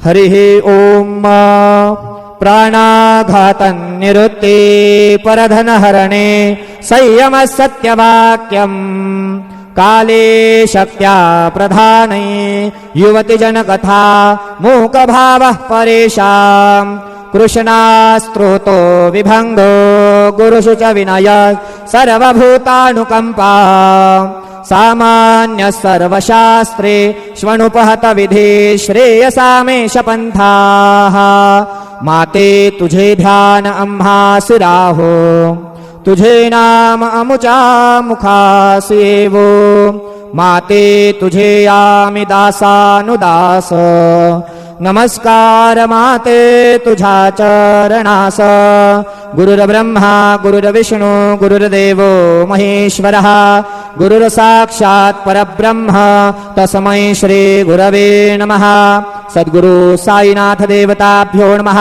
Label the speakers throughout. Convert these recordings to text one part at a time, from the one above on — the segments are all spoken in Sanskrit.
Speaker 1: हरिः ॐ प्राणाघातनिरुत्ते परधनहरणे संयमः सत्यवाक्यम् काले शक्त्या प्रधाने युवतिजनकथा मूकभावः परेषाम् कृष्णास्त्रोतो विभङ्गो गुरुषु च विनय सर्वभूतानुकम्पा सामान्य सर्वशास्त्रे श्वणुपहत विधि श्रेयसामेश पंथाः माते तुझे ध्यान अम्हासि राहो तुझे नाम अमुचा मुखासेवो माते तुझे यामि दासानुदास नमस्कार माते तुझा चरणास गुरुर्ब्रह्मा गुरुर्विष्णु गुरुर्देवो महेश्वरः गुरुर्साक्षात् परब्रह्म तस्मै श्री गुरवे नमः। सद्गुरु साईनाथ देवताभ्यो नमः।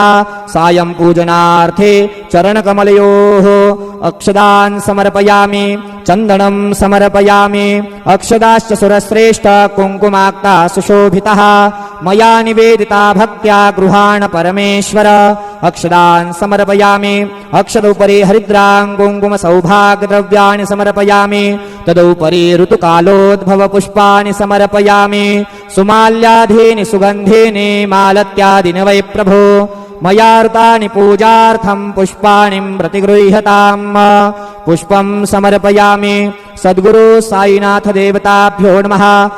Speaker 1: सायं पूजनार्थे चरणकमलयोः अक्षदान् समर्पयामि चन्दनं समर्पयामि अक्षदाश्च सुरश्रेष्ठ कुङ्कुमाक्ता सुशोभितः मया निवेदिता भक्त्या गृहाण परमेश्वर अक्षदान् समर्पयामि अक्षदोपरि हरिद्रां कुङ्कुम सौभाग्यद्रव्याणि समर्पयामि तदुपरि ऋतुकालोद्भव पुष्पाणि समर्पयामि सुमाल्याधीनि सुगन्धीनि मालत्यादीनि वै प्रभो मया ऋतानि पूजार्थं पुष्पाणि प्रतिगृह्यताम् पुष्पं समर्पयामि। सद्गुरु साईनाथ देवताभ्यो नमः।